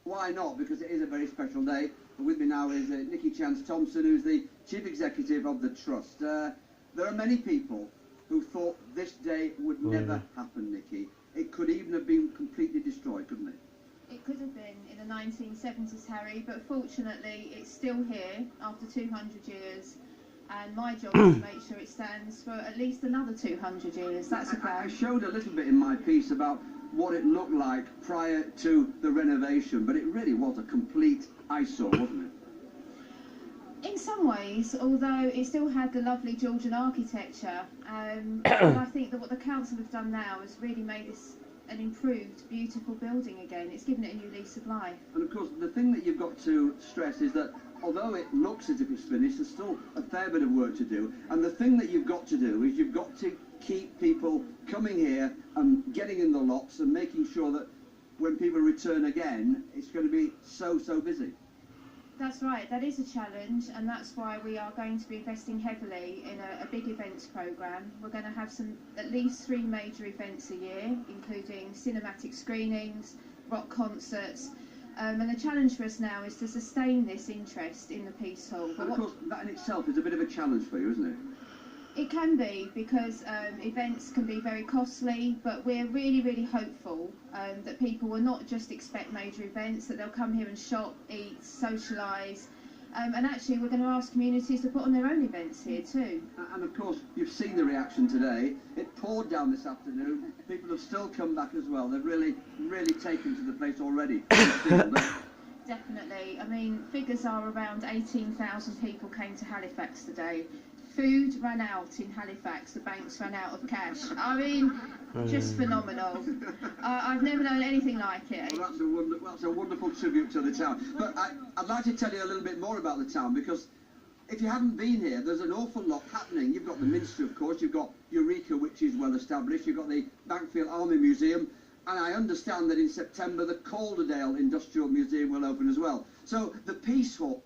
why not? Because it is a very special day. With me now is Nicky Chance-Thompson, who's the Chief Executive of the Trust. There are many people who thought this day would never happen, Nicky. It could even have been completely destroyed, couldn't it? It could have been in the 1970s, Harry, but fortunately it's still here after 200 years. And my job is to make sure it stands for at least another 200 years. That's a plan. I showed a little bit in my piece about what it looked like prior to the renovation, but it really was a complete eyesore, wasn't it? In some ways, although it still had the lovely Georgian architecture, and I think that what the council have done now has really made this an improved, beautiful building again. It's given it a new lease of life. And of course, the thing that you've got to stress is that although it looks as if it's finished, there's still a fair bit of work to do. And the thing that you've got to do is you've got to keep people coming here and getting in the lots and making sure that when people return again, it's going to be so busy. That's right, that is a challenge, and that's why we are going to be investing heavily in a big events programme. We're going to have at least 3 major events a year, including cinematic screenings, rock concerts, and the challenge for us now is to sustain this interest in the Peace Hall. And of course, that in itself is a bit of a challenge for you, isn't it? It can be, because events can be very costly, but we're really hopeful that people will not just expect major events, that they'll come here and shop, eat, socialise, and actually we're going to ask communities to put on their own events here too. And of course, you've seen the reaction today. It poured down this afternoon. People have still come back as well. They've really taken to the place already. Definitely. I mean, figures are around 18,000 people came to Halifax today. Food ran out in Halifax, the banks ran out of cash. I mean, just phenomenal. I've never known anything like it. Well, that's a wonderful tribute to the town. But I'd like to tell you a little bit more about the town, because if you haven't been here, there's an awful lot happening. You've got the Minster, of course, you've got Eureka, which is well established, you've got the Bankfield Army Museum, and I understand that in September the Calderdale Industrial Museum will open as well. So the Peace Hall